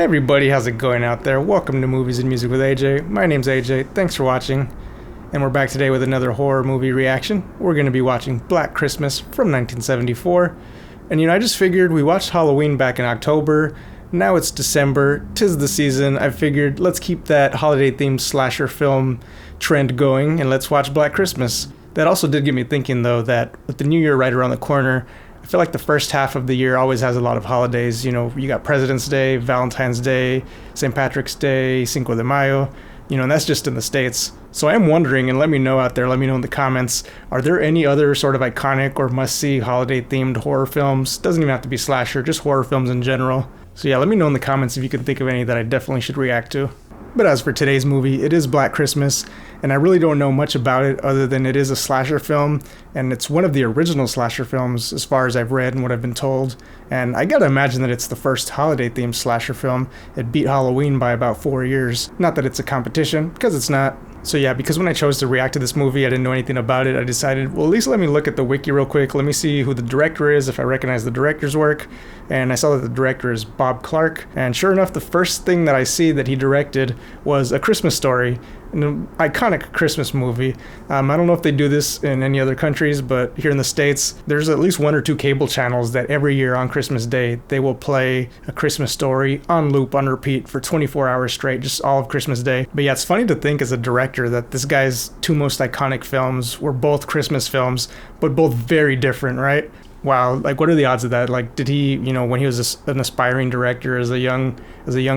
Hey everybody, how's it going out there? Welcome to Movies and Music with AJ. My name's AJ, thanks for watching. And we're back today with another horror movie reaction. We're going to be watching Black Christmas from 1974. And I just figured we watched Halloween back in October. Now it's December, 'tis the season. I figured let's keep that holiday-themed slasher film trend going and let's watch Black Christmas. That also did get me thinking though that with the new year right around the corner, I feel like the first half of the year always has a lot of holidays. You got President's Day, Valentine's Day, St. Patrick's Day, Cinco de Mayo, and that's just in the States. So I am wondering, and let me know out there, let me know in the comments, are there any other sort of iconic or must-see holiday-themed horror films? Doesn't even have to be slasher, just horror films in general. So yeah, let me know in the comments if you can think of any that I definitely should react to. But as for today's movie, it is Black Christmas, and I really don't know much about it other than it is a slasher film, and it's one of the original slasher films as far as I've read and what I've been told. And I gotta imagine that it's the first holiday-themed slasher film. It beat Halloween by about 4 years. Not that it's a competition, because it's not. So yeah, because when I chose to react to this movie, I didn't know anything about it, I decided, well, at least let me look at the wiki real quick. Let me see who the director is, if I recognize the director's work. And I saw that the director is Bob Clark. And sure enough, the first thing that I see that he directed was A Christmas Story, an iconic Christmas movie. I don't know if they do this in any other countries, but here in the States, there's at least 1 or 2 cable channels that every year on Christmas Day, they will play A Christmas Story on loop, on repeat for 24 hours straight, just all of Christmas Day. But yeah, it's funny to think as a director that this guy's 2 most iconic films were both Christmas films, but both very different, right? Wow, what are the odds of that? Did he, when he was an aspiring director as a young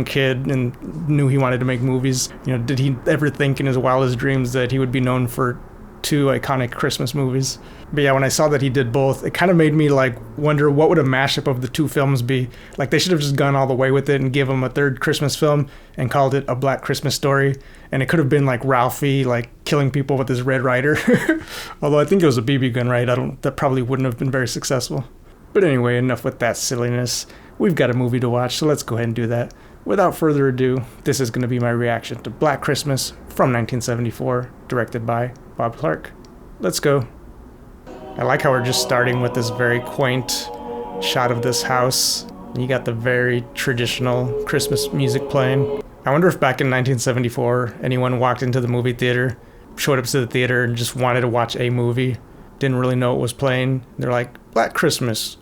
kid and knew he wanted to make movies, did he ever think in his wildest dreams that he would be known for 2 iconic Christmas movies? But yeah, when I saw that he did both, it kind of made me wonder what would a mashup of the 2 films be. They should have just gone all the way with it and give him a 3rd Christmas film and called it A Black Christmas Story. And it could have been Ralphie, killing people with his Red Ryder. Although I think it was a BB gun, right? That probably wouldn't have been very successful. But anyway, enough with that silliness. We've got a movie to watch, so let's go ahead and do that. Without further ado, this is going to be my reaction to Black Christmas from 1974, directed by Bob Clark. Let's go. I like how we're just starting with this very quaint shot of this house. You got the very traditional Christmas music playing. I wonder if back in 1974, anyone walked into the movie theater, showed up to the theater and just wanted to watch a movie, didn't really know what was playing. They're like, Black Christmas.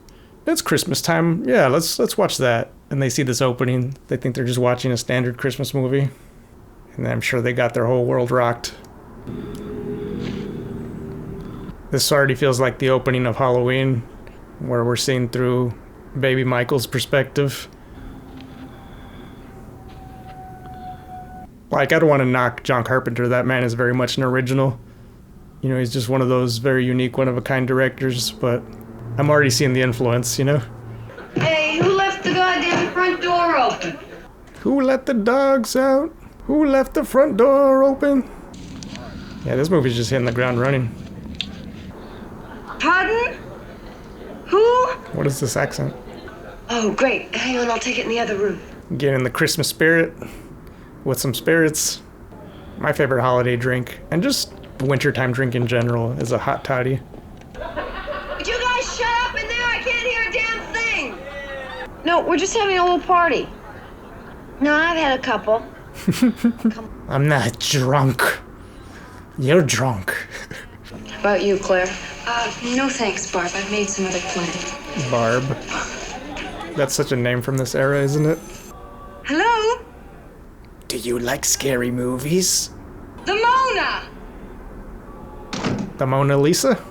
It's Christmas time. Yeah, let's watch that. And they see this opening. They think they're just watching a standard Christmas movie. And I'm sure they got their whole world rocked. This already feels like the opening of Halloween, where we're seeing through baby Michael's perspective. I don't want to knock John Carpenter. That man is very much an original. He's just one of those very unique, one-of-a-kind directors, but I'm already seeing the influence, Hey, who left the goddamn front door open? Who let the dogs out? Who left the front door open? Yeah, this movie's just hitting the ground running. Pardon? Who? What is this accent? Oh, great. Hang on, I'll take it in the other room. Getting in the Christmas spirit with some spirits. My favorite holiday drink, and just wintertime drink in general, is a hot toddy. Would you guys shut up in there? I can't hear a damn thing. No, we're just having a little party. No, I've had a couple. I'm not drunk. You're drunk. How about you, Claire? No thanks, Barb. I've made some other plans. Barb. That's such a name from this era, isn't it? Hello? Do you like scary movies? The Mona! The Mona Lisa?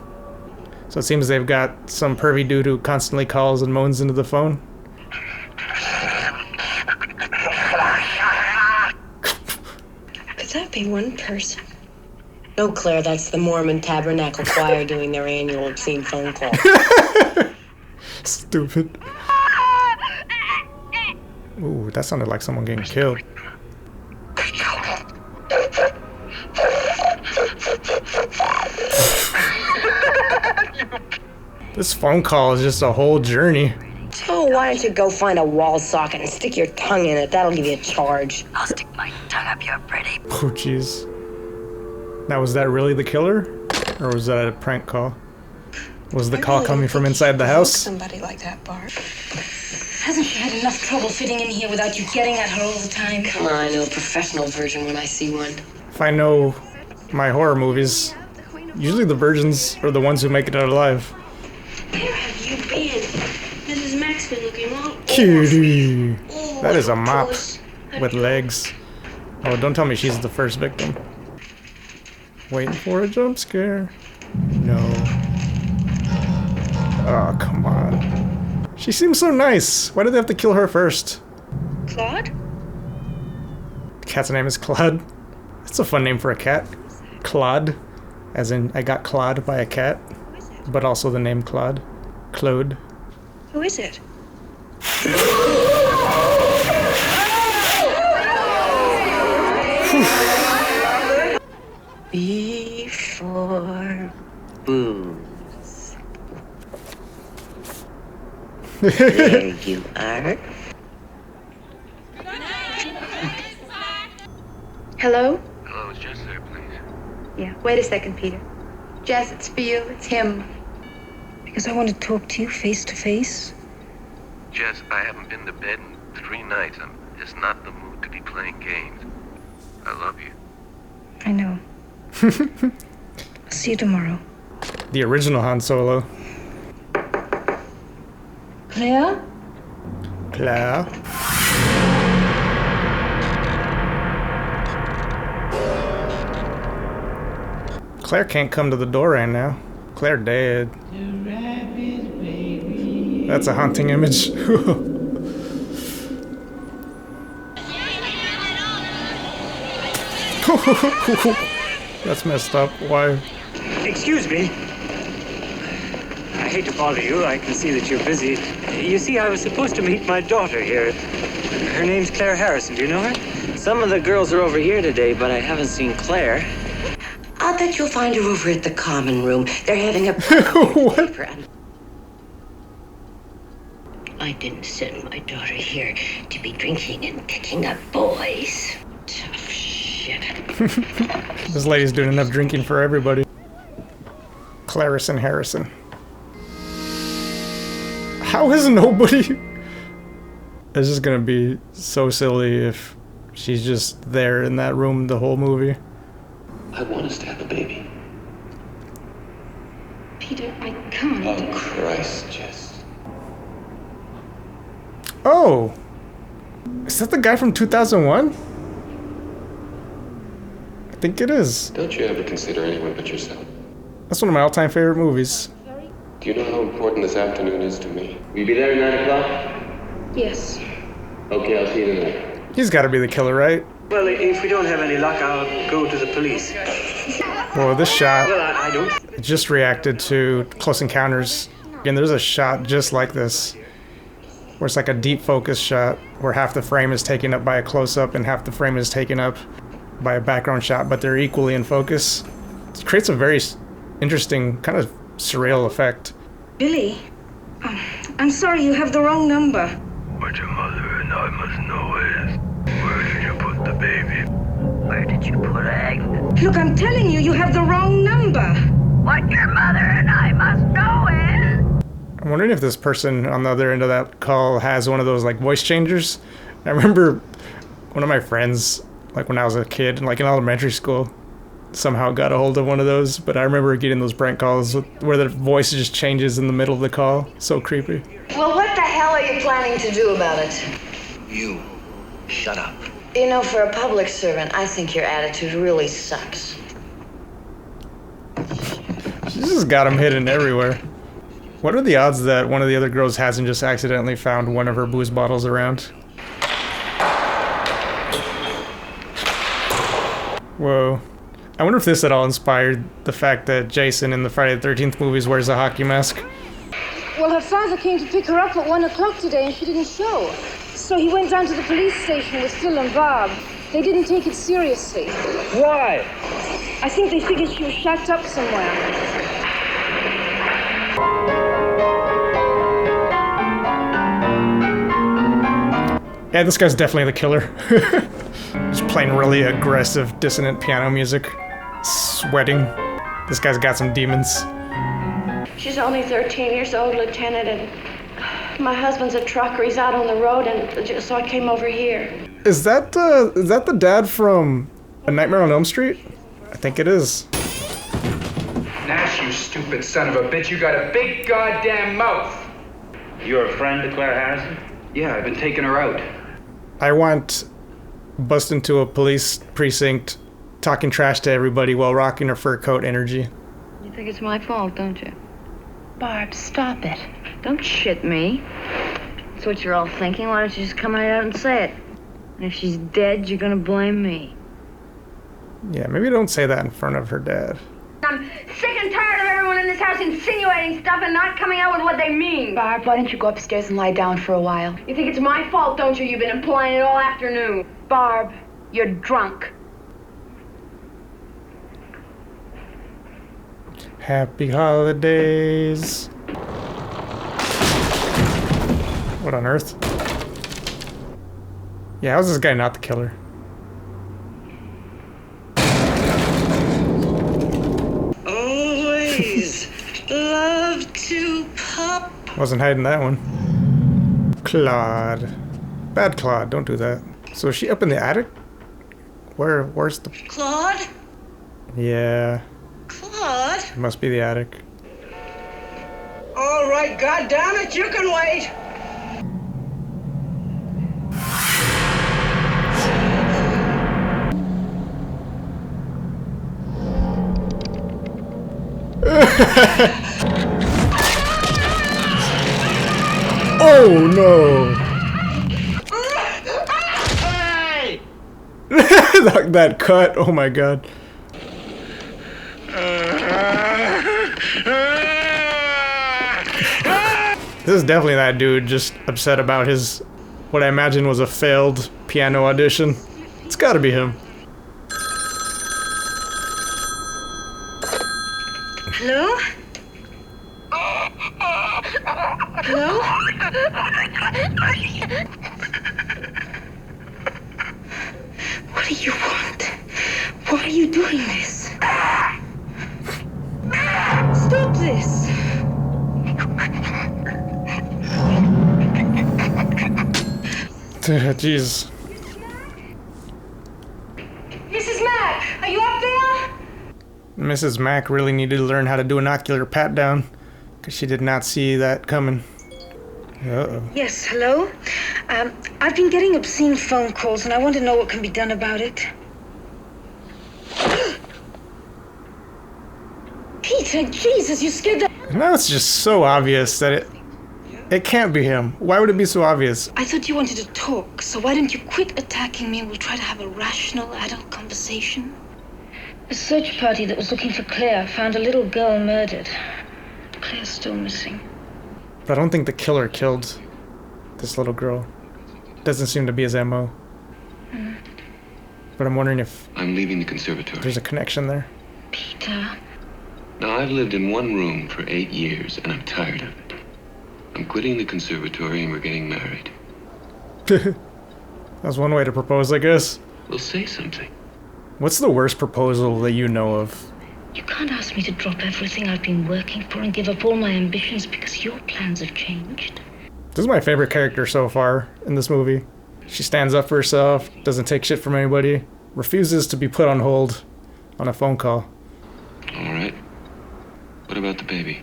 So it seems they've got some pervy dude who constantly calls and moans into the phone. Could that be one person? No, Claire, that's the Mormon Tabernacle Choir doing their annual obscene phone call. Stupid. Ooh, that sounded like someone getting killed. This phone call is just a whole journey. So why don't you go find a wall socket and stick your tongue in it? That'll give you a charge. I'll stick my tongue up your pretty. Oh, jeez. Now, was that really the killer? Or was that a prank call? Was the call coming from inside the house? Somebody like that, Barb. Hasn't she had enough trouble fitting in here without you getting at her all the time? Come on, I know a professional version when I see one. If I know my horror movies, usually the virgins are the ones who make it out alive. Where have you been? Mrs. Mack's been looking all Kitty! That is a mop with legs. Oh, don't tell me she's the first victim. Waiting for a jump scare. No. Oh, come on. She seems so nice. Why did they have to kill her first? Claude? The cat's name is Claude. That's a fun name for a cat. Claude. As in, I got clawed by a cat. But also the name Claude. Claude. Who is it? Before booze. There you are. Hello? Hello, is Jess there, please? Yeah, wait a second, Peter. Jess, it's for you. It's him. Because I want to talk to you face to face. Jess, I haven't been to bed in 3 nights. I'm just not in the mood to be playing games. I love you. I know. I'll see you tomorrow. The original Han Solo. Claire? Claire. Claire can't come to the door right now. Claire dead. That's a haunting image. That's messed up. Why? Excuse me. I hate to bother you. I can see that you're busy. You see, I was supposed to meet my daughter here. Her name's Claire Harrison. Do you know her? Some of the girls are over here today, but I haven't seen Claire. I'll bet you'll find her over at the common room. They're having a What? I didn't send my daughter here to be drinking and picking up boys. Tough shit. This lady's doing enough drinking for everybody. Clarison Harrison. How is nobody? It's just gonna be so silly if she's just there in that room the whole movie. I want us to have a baby. Peter, I can't. Oh, Christ, Jess. Oh! Is that the guy from 2001? I think it is. Don't you ever consider anyone but yourself? That's one of my all-time favorite movies. Do you know how important this afternoon is to me? Will you be there at 9 o'clock? Yes. Okay, I'll see you tonight. He's gotta be the killer, right? Well, if we don't have any luck, I'll go to the police. Whoa, this shot. Well, I don't. Just reacted to Close Encounters. And there's a shot just like this. Where it's like a deep focus shot where half the frame is taken up by a close-up and half the frame is taken up by a background shot, but they're equally in focus. It creates a very interesting, kind of surreal effect. Billy, I'm sorry, you have the wrong number. What your mother and I must know is, where did you put the baby? Where did you put Agnes? Look, I'm telling you, you have the wrong number. What your mother and I must know is. I'm wondering if this person on the other end of that call has one of those like voice changers. I remember one of my friends, like when I was a kid, like in elementary school, somehow got a hold of one of those. But I remember getting those prank calls where the voice just changes in the middle of the call. So creepy. Well, what the hell are you planning to do about it? You, shut up. You know, for a public servant, I think your attitude really sucks. She just got him hidden everywhere. What are the odds that one of the other girls hasn't just accidentally found one of her booze bottles around? Whoa. I wonder if this at all inspired the fact that Jason in the Friday the 13th movies wears a hockey mask. Well, her father came to pick her up at 1 o'clock today and she didn't show. So he went down to the police station with Phil and Bob. They didn't take it seriously. Why? I think they figured she was shacked up somewhere. Yeah, this guy's definitely the killer. Just playing really aggressive, dissonant piano music. Sweating. This guy's got some demons. She's only 13 years old, Lieutenant, and my husband's a trucker. He's out on the road, and so I came over here. Is that the dad from A Nightmare on Elm Street? I think it is. Nash, you stupid son of a bitch, you got a big goddamn mouth. You're a friend to Claire Harrison? Yeah, I've been taking her out. I want bust into a police precinct, talking trash to everybody while rocking her fur coat energy. You think it's my fault, don't you? Barb, stop it. Don't shit me. That's what you're all thinking. Why don't you just come right out and say it? And if she's dead, you're gonna blame me. Yeah, maybe don't say that in front of her dad. I'm sick and tired of everyone in this house insinuating stuff and not coming out with what they mean. Barb, why don't you go upstairs and lie down for a while? You think it's my fault, don't you? You've been implying it all afternoon. Barb, you're drunk. Happy holidays. What on earth? Yeah, how's this guy not the killer? Always love to pop. Wasn't hiding that one. Claude. Bad Claude, don't do that. So is she up in the attic? Where's the... Claude? Yeah, Claude? it must be the attic. All right, goddammit, you can wait. Oh no! Hey! That cut, oh my god. This is definitely that dude just upset about his, what I imagine was a failed piano audition. It's gotta be him. Hello? Hello? What do you want? Why are you doing this? Stop this! Jeez. Mrs. Mack, are you up there? Mrs. Mack really needed to learn how to do an ocular pat down, because she did not see that coming. Uh-oh. Yes, hello? I've been getting obscene phone calls and I want to know what can be done about it. Peter, Jesus, you scared the... Now it's just so obvious that it can't be him. Why would it be so obvious? I thought you wanted to talk, so why don't you quit attacking me and we'll try to have a rational adult conversation? A search party that was looking for Claire found a little girl murdered. Claire's still missing. But I don't think the killer killed this little girl. Doesn't seem to be his MO. But I'm wondering if I'm leaving the conservatory. there's a connection there. Peter. Now, I've lived in one room for 8 years, and I'm tired of it. I'm quitting the conservatory, and we're getting married. That's one way to propose, I guess. We'll say something. What's the worst proposal that you know of? You can't ask me to drop everything I've been working for and give up all my ambitions because your plans have changed. This is my favorite character so far in this movie. She stands up for herself, doesn't take shit from anybody, refuses to be put on hold on a phone call. All right. What about the baby?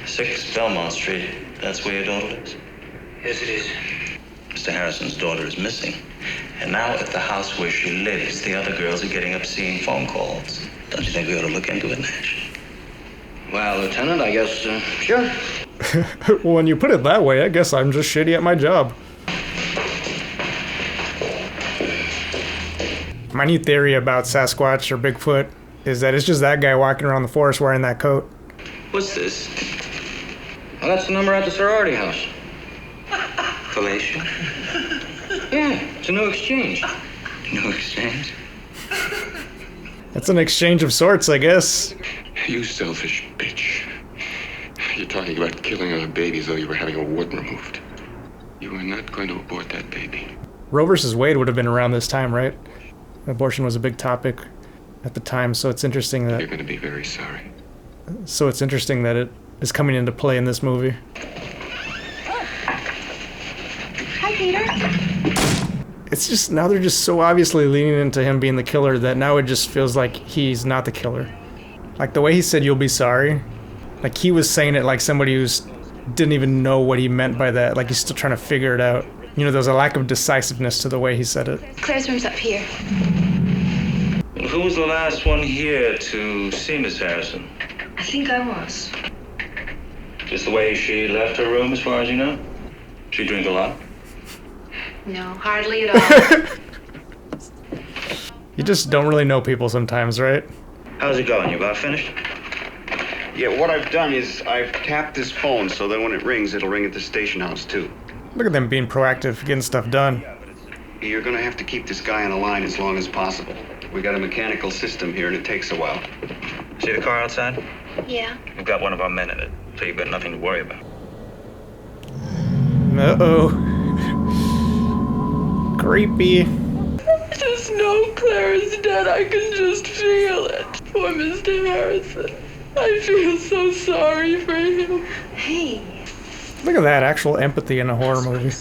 6 Belmont Street. That's where your daughter lives? Yes, it is. Mr. Harrison's daughter is missing. And now at the house where she lives, the other girls are getting obscene phone calls. Don't you think we ought to look into it, Nash? Well, Lieutenant, I guess, sure. Well, when you put it that way, I guess I'm just shitty at my job. My new theory about Sasquatch or Bigfoot is that it's just that guy walking around the forest wearing that coat. What's this? Well, that's the number at the sorority house. Fellatio? Yeah, it's a new exchange. New exchange? It's an exchange of sorts, I guess. You selfish bitch. You're talking about killing our baby as though you were having a wart removed. You are not going to abort that baby. Roe versus Wade would have been around this time, right? Abortion was a big topic at the time, so it's interesting that... You're going to be very sorry. So it's interesting that is coming into play in this movie. Hi, Peter. It's just, now they're just so obviously leaning into him being the killer that now it just feels like he's not the killer. Like the way he said, "You'll be sorry." Like he was saying it like somebody who's didn't even know what he meant by that. Like he's still trying to figure it out. You know, there's a lack of decisiveness to the way he said it. Claire's room's up here. Who was the last one here to see Miss Harrison? I think I was. Just the way she left her room, as far as you know? She drink a lot? No, hardly at all. You just don't really know people sometimes, right? How's it going? You about finished? Yeah, what I've done is I've tapped this phone so that when it rings, it'll ring at the station house, too. Look at them being proactive, getting stuff done. You're gonna have to keep this guy on the line as long as possible. We got a mechanical system here, and it takes a while. See the car outside? Yeah. We've got one of our men in it, so you've got nothing to worry about. Uh-oh. Creepy. I just know Claire is dead. I can just feel it. Poor Mr. Harrison. I feel so sorry for him. Hey. Look at that, actual empathy in a horror movie.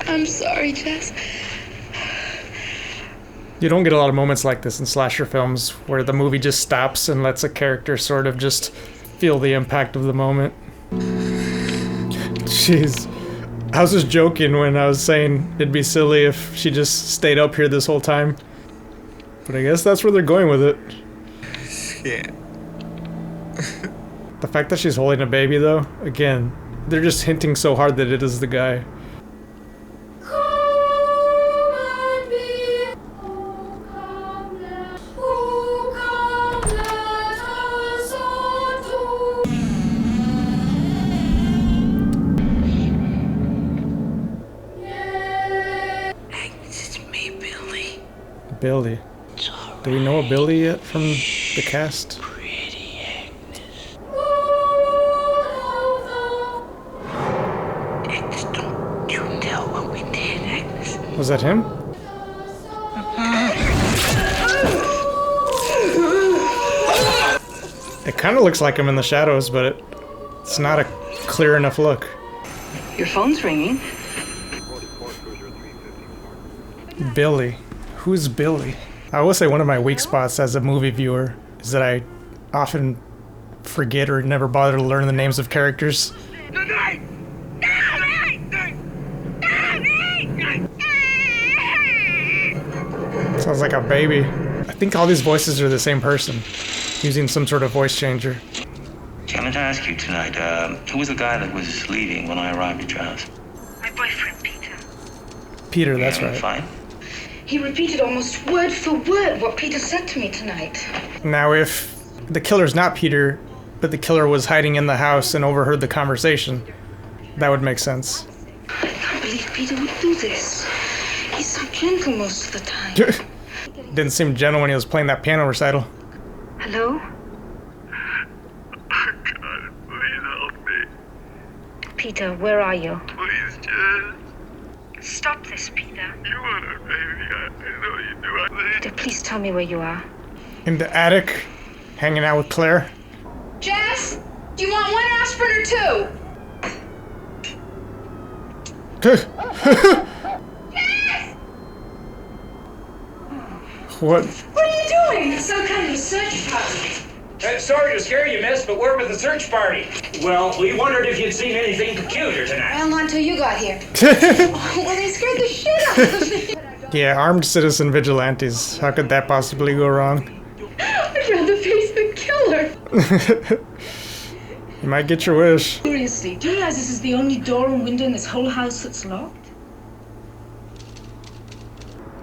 I'm sorry, Jess. You don't get a lot of moments like this in slasher films where the movie just stops and lets a character sort of just feel the impact of the moment. Jeez. I was just joking when I was saying it'd be silly if she just stayed up here this whole time. But I guess that's where they're going with it. Yeah. The fact that she's holding a baby, though, again, they're just hinting so hard that it is the guy. It's me, Billy. Billy. Do we know a Billy yet from the cast? Was that him? It kind of looks like him in the shadows, but it's not a clear enough look. Your phone's ringing. Billy. Who's Billy? I will say one of my weak spots as a movie viewer is that I often forget or never bother to learn the names of characters. Sounds like a baby. I think all these voices are the same person, using some sort of voice changer. I wanted to ask you tonight, who was the guy that was leaving when I arrived at your house? My boyfriend, Peter. Peter, that's Yeah, right. Fine. He repeated almost word for word what Peter said to me tonight. Now, if the killer's not Peter, but the killer was hiding in the house and overheard the conversation, that would make sense. I can't believe Peter would do this. He's so gentle most of the time. Didn't seem gentle when he was playing that piano recital. Hello? God, please help me. Peter, where are you? Please, Jess. Stop this, Peter. You want a baby. I know you do. Peter, please tell me where you are. In the attic, hanging out with Claire. Jess, do you want one aspirin or two? Jess! What? What are you doing? Some kind of search party. Sorry to scare you, miss, but we're with the search party. Well, we wondered if you'd seen anything peculiar tonight. Well, not until you got here. Well, they scared the shit out of me. Yeah, armed citizen vigilantes. How could that possibly go wrong? I'd rather face the killer. You might get your wish. Seriously, do you realize this is the only door and window in this whole house that's locked?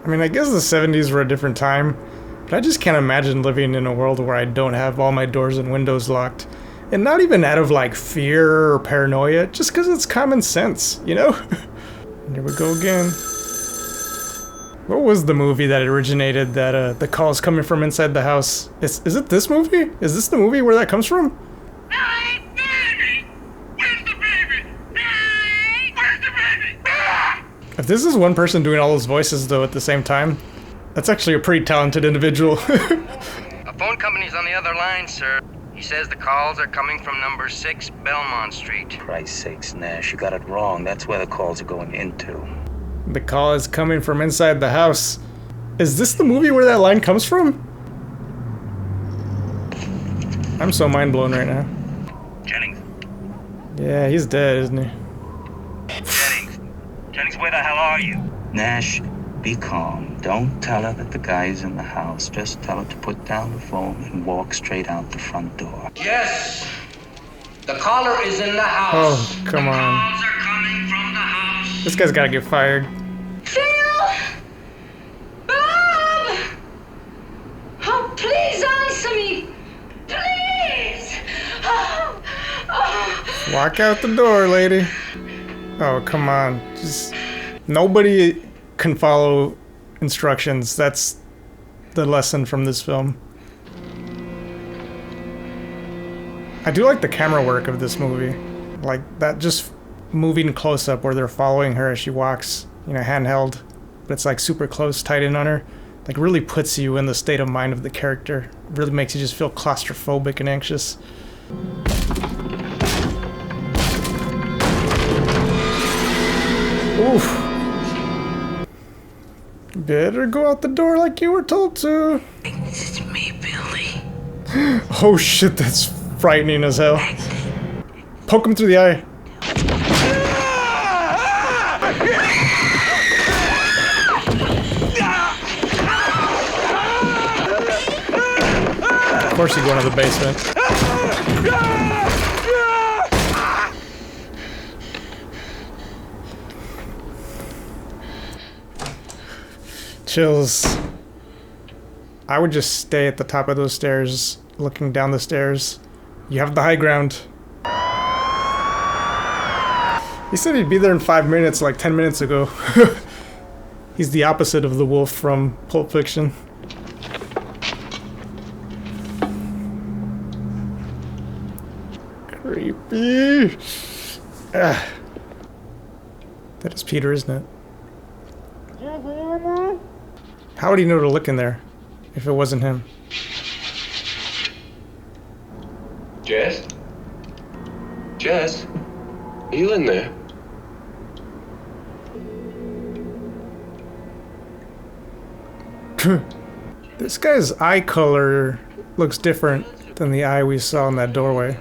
I mean, I guess the 70s were a different time, but I just can't imagine living in a world where I don't have all my doors and windows locked. And not even out of, like, fear or paranoia, just because it's common sense, you know? Here we go again. What was the movie that originated that, the calls coming from inside the house? Is it this movie? Is this the movie where that comes from? If this is one person doing all those voices, though, at the same time, that's actually a pretty talented individual. A phone company's on the other line, sir. He says the calls are coming from number 6 Belmont Street. Christ's sakes, Nash, you got it wrong. That's where the calls are going into. The call is coming from inside the house. Is this the movie where that line comes from? I'm so mind blown right now. Jennings. Yeah, he's dead, isn't he? Jennings, where the hell are you? Nash, be calm. Don't tell her that the guy is in the house. Just tell her to put down the phone and walk straight out the front door. Yes. The caller is in the house. Oh, come on. Calls are coming from the house. This guy's gotta get fired. Phil! Bob! Oh, please answer me! Please! Oh. Walk out the door, lady. Oh, come on. Just nobody can follow instructions. That's the lesson from this film. I do like the camera work of this movie. Like that just moving close up where they're following her as she walks, you know, handheld, but it's like super close, tight in on her. Like really puts you in the state of mind of the character. Really makes you just feel claustrophobic and anxious. Oof. Better go out the door like you were told to. It's me, Billy. Oh shit, that's frightening as hell. Poke him through the eye. Of course you go into the basement. Chills. I would just stay at the top of those stairs, looking down the stairs. You have the high ground. He said he'd be there in 5 minutes, like 10 minutes ago. He's the opposite of the wolf from Pulp Fiction. Creepy. Ah. That is Peter, isn't it? How would he know to look in there if it wasn't him? Jess? Jess? Are you in there? This guy's eye color looks different than the eye we saw in that doorway.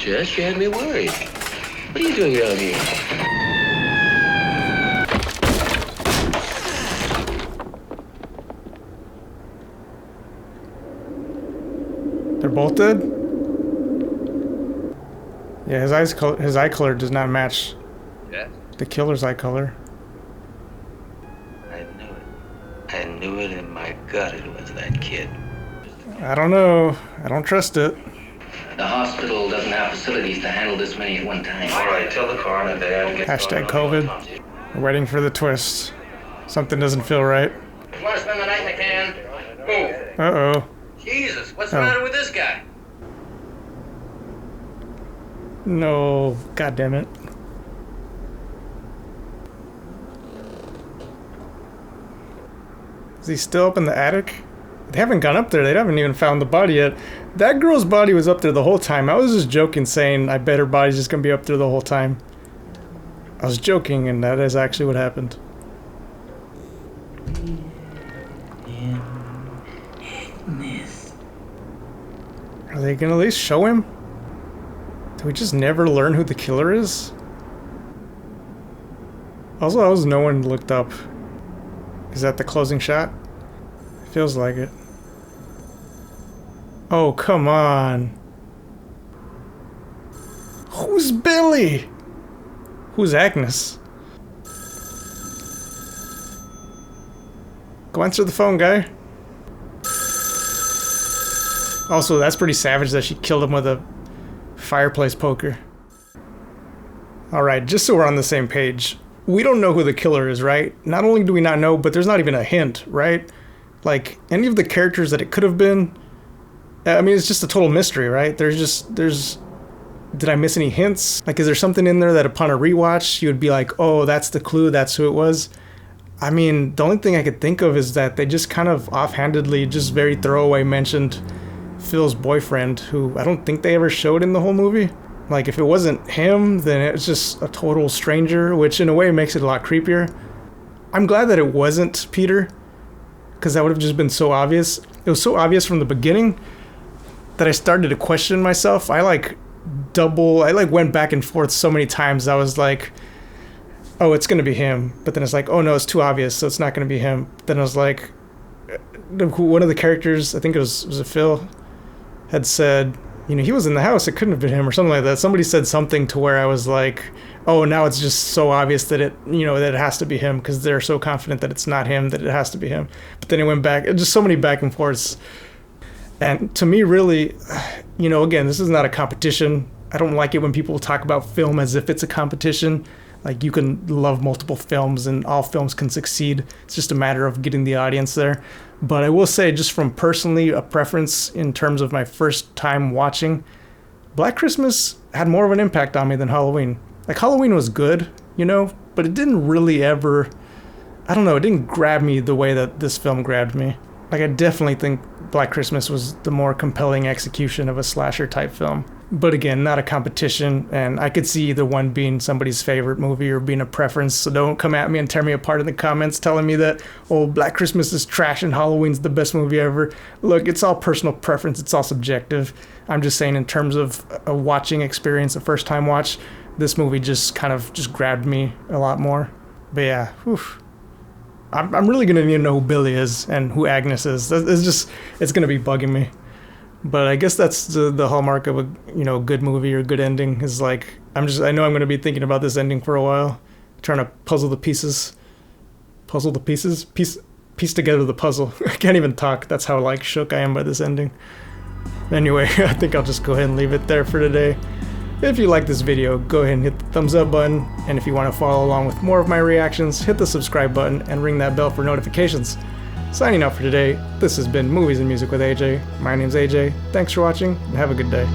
Jess, you had me worried. What are you doing down here? They're both dead? Yeah, his eye color does not match the killer's eye color. I knew it. I knew it in my gut it was that kid. I don't know. I don't trust it. The hospital doesn't have facilities to handle this many at one time. All right, tell the coroner they have to get Hashtag COVID. We're waiting for the twist. Something doesn't feel right. If you want to spend the night in the can, move. Uh-oh. Jesus, what's the matter with this guy? No. God damn it. Is he still up in the attic? They haven't gone up there. They haven't even found the body yet. That girl's body was up there the whole time. I was just joking saying I bet her body's just gonna be up there the whole time. I was joking and that is actually what happened. Are they gonna at least show him? Do we just never learn who the killer is? Also, how has no one looked up? Is that the closing shot? Feels like it. Oh, come on. Who's Billy? Who's Agnes? Go answer the phone, guy. Also, that's pretty savage that she killed him with a fireplace poker. Alright, just so we're on the same page. We don't know who the killer is, right? Not only do we not know, but there's not even a hint, right? Like, any of the characters that it could have been, I mean, it's just a total mystery, right? Did I miss any hints? Like, is there something in there that upon a rewatch, you would be like, oh, that's the clue, that's who it was? I mean, the only thing I could think of is that they just kind of offhandedly, just very throwaway mentioned Phil's boyfriend, who I don't think they ever showed in the whole movie. Like, if it wasn't him, then it's just a total stranger, which in a way makes it a lot creepier. I'm glad that it wasn't Peter, because that would have just been so obvious. It was so obvious from the beginning that I started to question myself. I went back and forth so many times. I was like, oh, it's going to be him. But then it's like, oh no, it's too obvious, so it's not going to be him. Then I was like, one of the characters, I think was it Phil, had said, he was in the house, it couldn't have been him, or something like that. Somebody said something to where I was like, oh, now it's just so obvious that it has to be him, because they're so confident that it's not him, that it has to be him. But then it went back, just so many back and forths. And to me, really, again, this is not a competition. I don't like it when people talk about film as if it's a competition. Like, you can love multiple films and all films can succeed. It's just a matter of getting the audience there. But I will say, just from personally a preference in terms of my first time watching, Black Christmas had more of an impact on me than Halloween. Like, Halloween was good, but it didn't really ever, I don't know, it didn't grab me the way that this film grabbed me. Like, I definitely think Black Christmas was the more compelling execution of a slasher type film. But again, not a competition, and I could see either one being somebody's favorite movie or being a preference, so don't come at me and tear me apart in the comments telling me that, oh, Black Christmas is trash and Halloween's the best movie ever. Look, it's all personal preference, it's all subjective. I'm just saying, in terms of a watching experience, a first time watch, this movie just grabbed me a lot more. But yeah, I'm really gonna need to know who Billy is and who Agnes is. It's gonna be bugging me. But I guess that's the hallmark of a good movie or good ending, is like, I know I'm gonna be thinking about this ending for a while, trying to piece together the puzzle. I can't even talk. That's how shook I am by this ending. Anyway, I think I'll just go ahead and leave it there for today. If you like this video, go ahead and hit the thumbs up button, and if you want to follow along with more of my reactions, hit the subscribe button and ring that bell for notifications. Signing out for today, this has been Movies and Music with AJ. My name's AJ, thanks for watching, and have a good day.